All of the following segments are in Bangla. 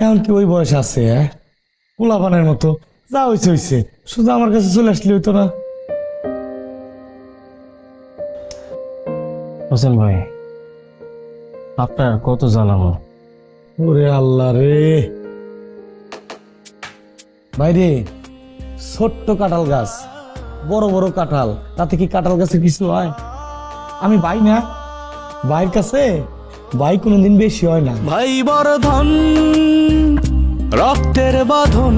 এখন কি ওই বয়স আছে? পোলাপানের মতো যা হয়েছে হয়েছে, শুধু আমার কাছে চলে আসলে হইতো না? হোসেন ভাই, আপনার কত জানাবো? ওরে আল্লাহ রে ভাইরে, ছোট্ট কাঁঠাল গাছ, বড় বড় কাঁঠাল, তাতে কি কাঁঠাল গাছে কিছু হয়? আমি ভাই না, ভাইয়ের কাছে ভাই কোনোদিন বেশি হয় না। ভাই বর্ধন রক্তের বাঁধন,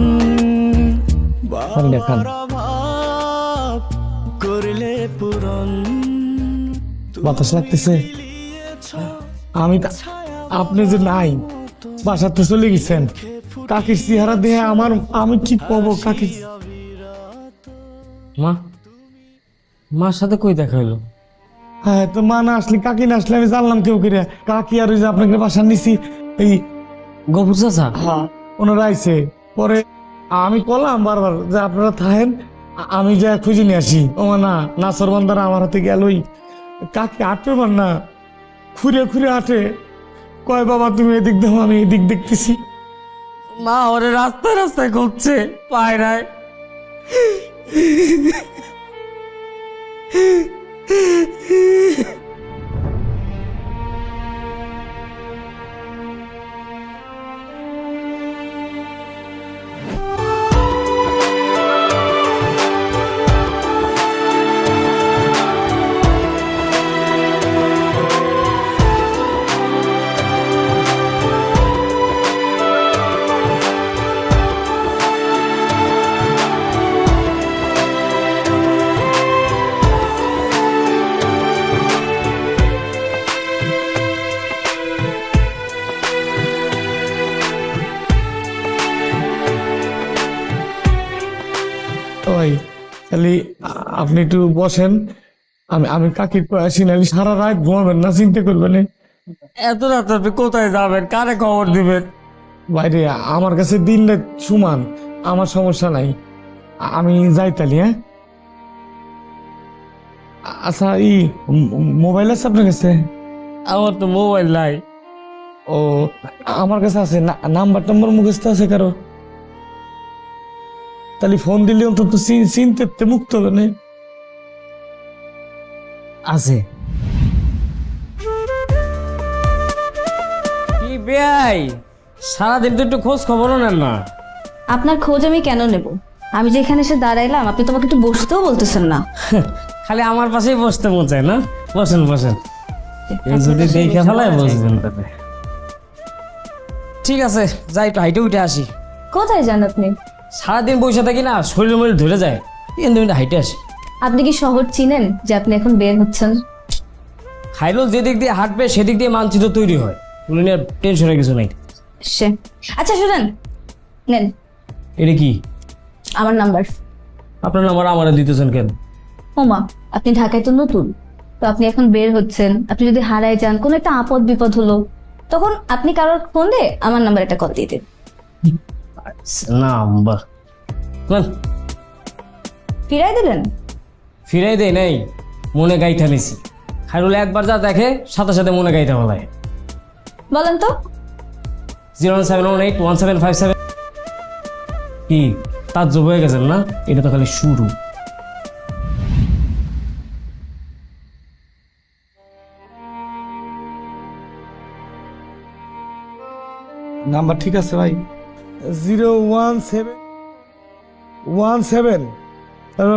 দেখান করলে পূরণ। বাতাস লাগতেছে। আমি আপনি যে নাই, বাসাতে চলে গেছেন, কাকির চেহারা দেখে আমার, আমি কি পাবো কাকি? মা, মার সাথে কই দেখা হইলো? হ্যাঁ, তো মা না আসলে, কাকি না আসলে আমি জানলাম কেউ করে। কাকি আর ওই যে আপনাকে বাসার নিছি এই গফুর চাচা? হ্যাঁ, ওনারা আইছে। পরে আমি কলাম বারবার যে আপনারা থাকেন, আমি যা খুঁজে নিয়ে আসি। ও না, নাসর বান্দারা আমার হাতে গেলই। কাকি আটবে পার না, খুঁড়ে খুঁড়ে আটে, কয় বাবা তুমি এদিক দেখো, আমি এদিক দেখতেছি। মা ওরে রাস্তায় রাস্তায় খুঁজছে, পায় নাই। ওই খালি আপনি একটু বসেন, আমি আমি কাকির কয়ে আসি, নাহলে সারা রাত ঘুমাবেন না, চিন্তা করবেন। এত রাত আপনি কোথায় যাবেন, কারে খবর দিবেন? বাইরে আমার কাছে দিন রাত সমান, আমার সমস্যা নাই, আমি যাই তালি। হ্যাঁ, আচ্ছা, মোবাইল আছে আপনার কাছে? আমার তো মোবাইল নাই। ও, আমার কাছে আছে, নাম্বার টাম্বার মুখস্থ আছে কারো? তাহলে ফোন দিলে অন্তত চিনতে মুক্ত হবে না। আছে। কি বেয়াই, সারাদিন তো একটু খোঁজ খবরও নেন না। আপনার খোঁজ আমি কেন নেব? আমি যে এখানে এসে দাঁড়াইলাম, আপনি তোমাকে একটু বসতেও বলতেছেন না। খালি আমার পাশেই বসতে মন চায় না? বসেন বসেন, এই যদি দেখে ফেলায় বসবেন তাতে। ঠিক আছে, যাই একটু হাইটে উঠে আসি। কোথায় যান আপনি? সারাদিন বসে থাকি না, শরীর মরিল ধরে যায়, কিন্তু হাইটে আসি। আপনি কি শহর চিনেন যে আপনি এখন বের হচ্ছেন? খাইলো যেদিক দিয়ে হাঁটবে সেদিক দিয়ে মানচিত্র তৈরি হয়, উনি নিয়ে টেনশনের কিছু নেই। সে আচ্ছা, শুনেন, নেন এটা কি? আমার নাম্বার। আপনার নাম্বার আমারে দিতেছেন কেন? ওমা, আপনি ঢাকায় তো নতুন, তো আপনি এখন বের হচ্ছেন, আপনি যদি হারায় যান, কোনো একটা আপদ বিপদ হলো, তখন আপনি কারোর ফোন দিয়ে আমার নাম্বার একটা কল দিয়ে দেন। নাম্বার ফিরাই দিলেন? ফিরাই দেয় নাই, মনে গাইঠা নিছি। খাইরুল একবার যা দেখে সাথে সাথে মনে গাইতে বলায়। বলেন তো। 017181757। কি তার জব হয়ে গেছেন না? এটা তো খালি শুরু। নাম্বার ঠিক আছে ভাই, 01717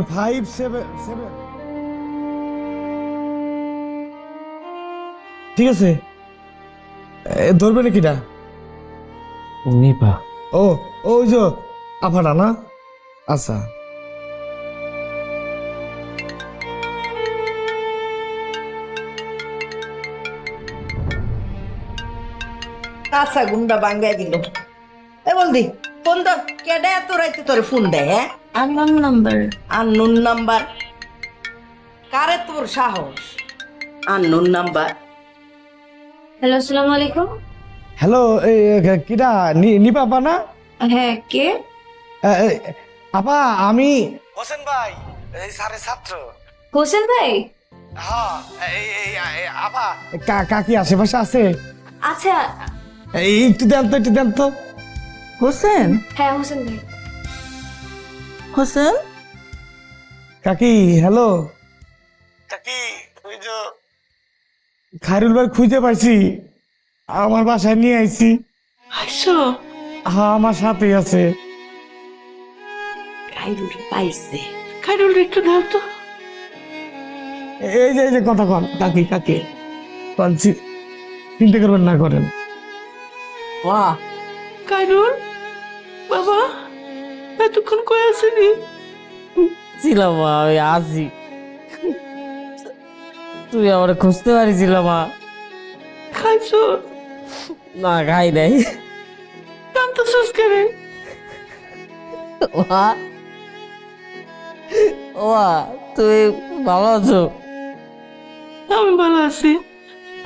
577। ঠিক আছে, ধরবে নাকিটা? নিপা। ও, ওই যে আফাটা না? আচ্ছা, কাঁচা গুন্ডা বাঙ্গাই দিল। এ বলদি, ফোন তো কেডা এত রাইতে তোরে ফোন দেয়? হ্যাঁ, আননোন নাম্বার। Unknown number? কারে তোর সাহস? Unknown number? হ্যালো, আসসালামু আলাইকুম। হ্যালো, কিটা নিপা আপা না? হ্যাঁ, কে? আপা, আমি হোসেন ভাই, এই স্যারের ছাত্র। হোসেন ভাই? হ্যাঁ, আপা কাকি আশেপাশে আছে? আচ্ছা, একটু দেন তো, একটু দেন তো। হোসেন, হ্যাঁ হোসেন ভাই। হোসেন কাকি হ্যালো কাকি, ওই যে খায়রুল ভাই খুঁজে পাইছি, আমার বাসায় নিয়ে আইছি। আসো হ্যাঁ আমার সাথেই আছে। খাইরুল পাইছে, খাইরুল একটু দাও তো। এই যে কথা কন কাকি, কাকি বলছি, চিন্তা করবেন না, করেন। বাহ খাইরুল বাবা, এতক্ষণ কই আসেনি? ছিলাম মা, আমি আসি। তুই আমার খুঁজতে পারিছিল মা? খাইছো? না খাই নাই। কান্দতেছিস কেন? মা, ও মা, তুই ভালো আছো? আমি ভালো আছি।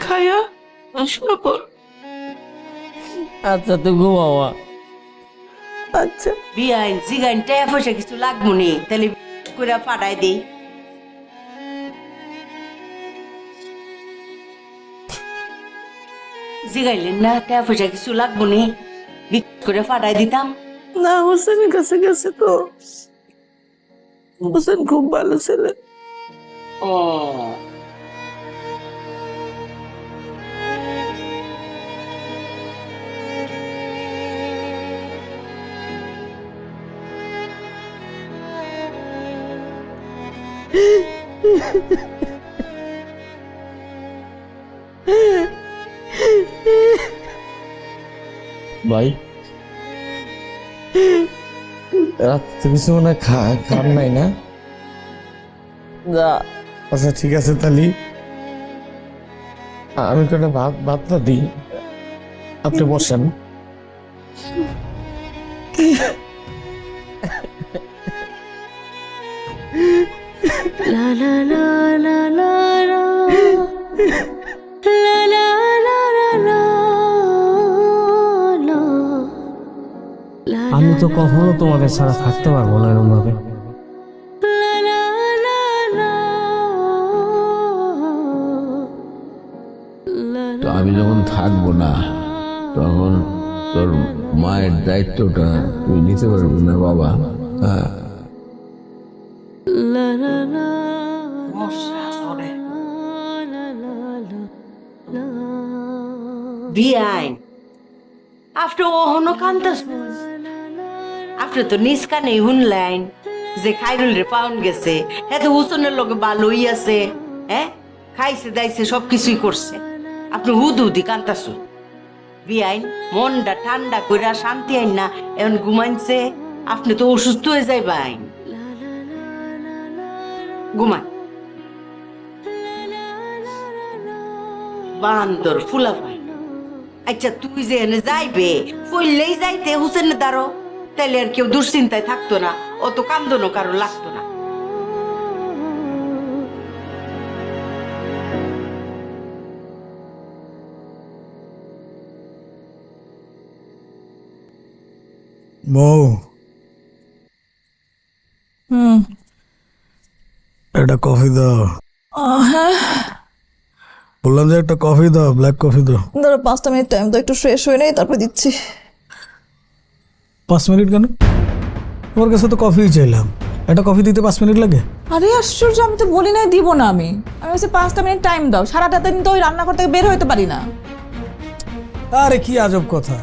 খায়া শুয়ে পড়। আচ্ছা তুই ঘুমাও মা। আচ্ছা বিয়াইন জিগাইন টাকা পয়সা কিছু লাগবো নি, তাহলে করে পাঠাই দিই। জিগাইলেন না টাকা পয়সা কিছু লাগবো নি, বিক্রি করে পাঠাই দিতাম। না, হোসেনের কাছে গেছে তো। হোসেন খুব ভালো ছেলে। ও ভাই রাত কিছু মনে খান নাই না? না আচ্ছা ঠিক আছে, তাহলে আমি কটা ভাতটা দিই, আপনি বসেন। আমি তো কখনো তোমাদের ছাড়া থাকতে পারবো না এরকম ভাবে। তো আমি যখন থাকবো না তখন তোর মায়ের দায়িত্বটা তুই নিতে পারবি না বাবা। হ্যাঁ বিয়াইন আপনি ওহনো কান্দাস, আপনি তো নিজ কানে শুনলেন যে খাইরুল রে পাউন গেছে, এত হুসনের লোকে ভালোই আছে, হ্যাঁ খাইছে দাইছে সবকিছুই করছে, আপনি হুদি কান্দাসু। বিয়াইন মনটা ঠান্ডা কইরা শান্তি আইন না, এখন ঘুমাইছে, আপনি তো অসুস্থ হয়ে যাইবেন। ঘুমান বান্দর ফুলা ভাই। আচ্ছা তুই যে এনে যাইবে ফইলেই যাইতে হুসেন দাঁড়ো, তাইলে আর কেউ দুশ্চিন্তায় থাকতো না, অত কান্দনও কারো লাগতো না। বউ একটা কফি দাও। হ্যাঁ, বললাম যে একটা কফি দাও, ব্ল্যাক কফি দাও। ধরো 5 মিনিট টাইম তো, একটু ফ্রেশ হয়ে নেই তারপর দিচ্ছি। 5 মিনিট কেন? তোমার কাছে তো কফি চাইলাম, একটা কফি দিতে 5 মিনিট লাগে? আরে আশ্চর্য, আমি তো বলি নাই দিব না। আমি বলছি 5 মিনিট টাইম দাও, সারাটা দিন তো ওই রান্নাঘর থেকে বের হইতে পারি না। আরে কি আজব কথা,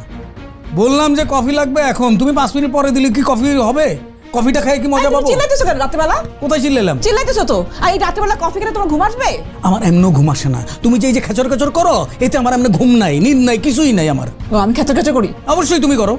বললাম যে কফি লাগবে এখন, তুমি 5 মিনিট পরে দিলে কি কফি হবে? কফিটা খাই কি মজা পাবো? চিল্লাইতেছো কেন রাত্রেবেলা? কোথায় চিল্লালাম? চিল্লাইতেছো তো। আর এই রাত্রেবেলা কফি খেলে তোমার ঘুম আসবে? আমার এমনও ঘুম আসে না, তুমি যে এই যে খেচর খেচর করো এতে আমার এমনি ঘুম নাই, নিদ নাই, কিছুই নাই আমার। ও আমি খেচর খেচর করি? অবশ্যই তুমি করো।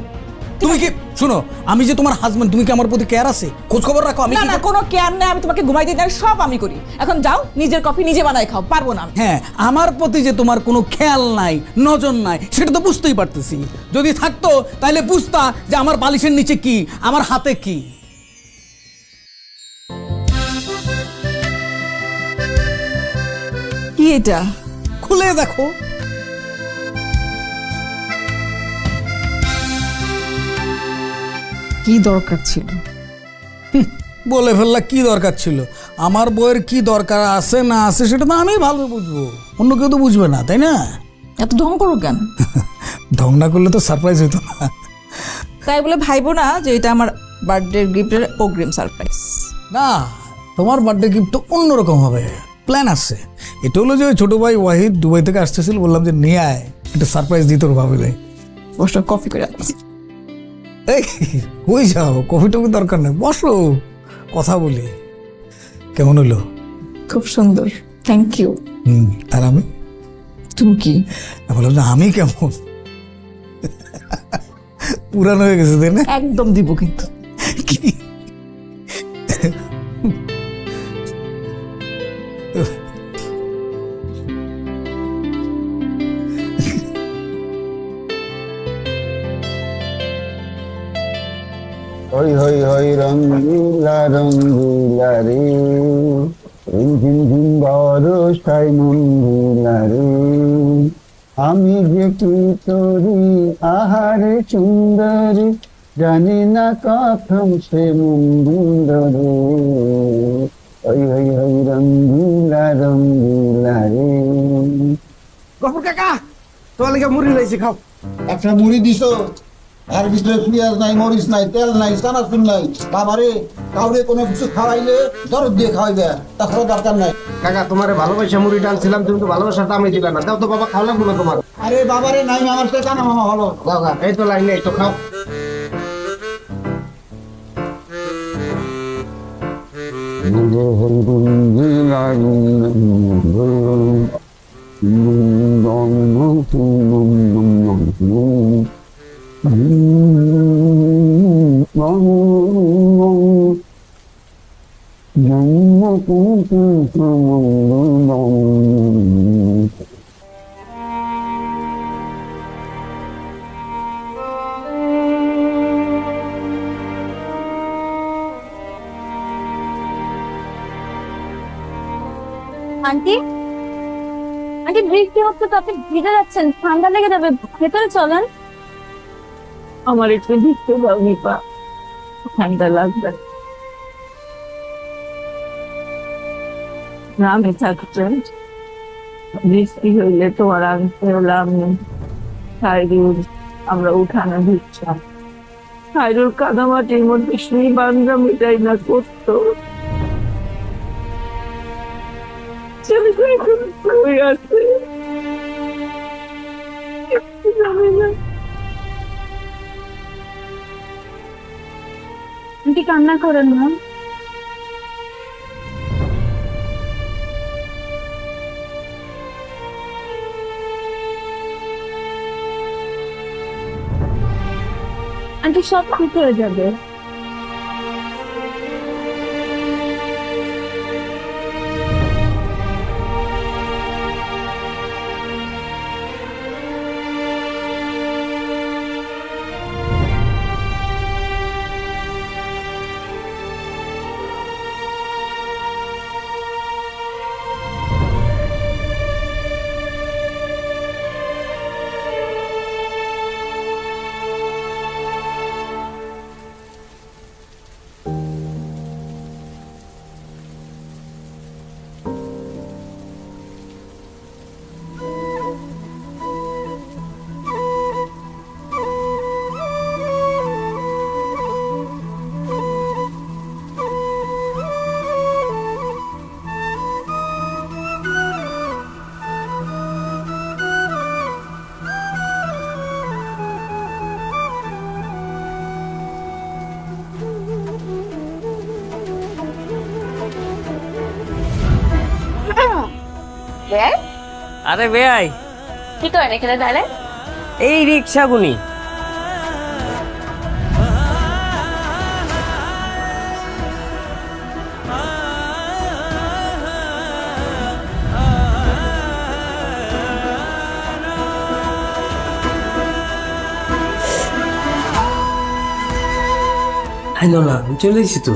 তুমি কি শুনো, আমি যে তোমার হাজবেন্ড, তুমি কি আমার প্রতি কেয়ার আছে? খোঁজ খবর রাখো? আমি না কি না, কোনো কেয়ার নেই, আমি তোমাকে ঘুমাই দিই না, সব আমি করি। এখন যাও, নিজের কফি নিজে বানাই খাও। পারবো না। হ্যাঁ, আমার প্রতি যে তোমার কোনো খেয়াল নাই, নজর নাই, সেটা তো বুঝতেই পারতেছি। যদি থাকতো তাহলে বুঝতা যে আমার বালিশের নিচে কি, আমার হাতে কি। কি এটা? খুলে দেখো। কি দরকার ছিল? বলে ফেললা কি দরকার ছিল? আমার বইয়ের কি দরকার আছে না আছে সেটা তো আমি ভালো বুঝবো, অন্য কেউ তো বুঝবে না, তাই না? এত ঢং করো কেন? ঢং না করলে তো সারপ্রাইজ হতো না। তাই বলে ভাইবো না যে এটা আমার বার্থডে গিফটের অগ্রিম সারপ্রাইজ। না, তোমার বার্থডে গিফট তো অন্যরকম হবে, প্ল্যান আছে। এটা হলো যে ওই ছোট ভাই ওয়াহিদ দুবাই থেকে আসতেছিল, বললাম যে নিয়ে আয়, একটা সারপ্রাইজ দিই তোর ভাবিলে। বসে কফি করে আনছি। এই হয়ে যাও, কফি টফি দরকার নেই, বসো কথা বলি। কেমন হলো? খুব সুন্দর, থ্যাংক ইউ। আর আমি? তুমি কি? বললাম যে আমি কেমন? পুরানো হয়ে গেছে তাই না? একদম দিব কিন্তু। কি হই হই হই রঙ্গিলা রঙ্গিলা রে, ঝিম ঝিম বরষায় মঙ্গিলা রে, আমি যে কি তোরি আহারে সুন্দরী, জানি না কখন সে মন্দির রে, হই হই হই রঙ্গিলা রঙ্গিলা রে। গফুর কাকা, তোমার লেগে মুড়ি লাইছি, খাও। একটা মুড়ি দিছো, আর ভিতরে পেঁয়াজ নাই, মরিচ নাই, তেল নাই, চানাচুর নাই। বাবারে, কাউরে কোনো কিছু খাওয়াইলে দরদ দিয়ে খাওয়াইবে, তাছাড়া দরকার নাই। কাকা, তোমারে ভালোবাসা মুড়ি ডালছিলাম, তুমি তো ভালোবাসার দামই দিলা না। দাও তো বাবা, খাওয়া লাগবো না তোমার। আরে বাবারে, নাই আমার সাথে কানা মামা ভালো। বাবা, এই তো লাইনে, এই তো খাও। আন্টি, আন্টি বৃষ্টি হচ্ছে তো আপনি ভিজে যাচ্ছেন, ঠান্ডা লেগে যাবে, ভেতরে চলেন। আমার একটু ভিজতে দাও নিপা, ঠান্ডা লাগবে। গ্রামে থাকতেন, বৃষ্টি হইলে তোমার আনতে হলাম খাইরুল, আমরা উঠানে ভিজতাম। খাইরুল কাদামাটির মধ্যে শুয়ে বান্ধা মিটাই না করতো। ছেলেটা এখন শুয়ে আছে, জানি না। আন্টি কান্না করেন না। আন্টি সব ঠিক হয়ে যাবে। আরে বেয়াই, কি করেন এখানে দাঁড়ায়? এই রিক্সা গুনি। না, চলে এসেছি তো।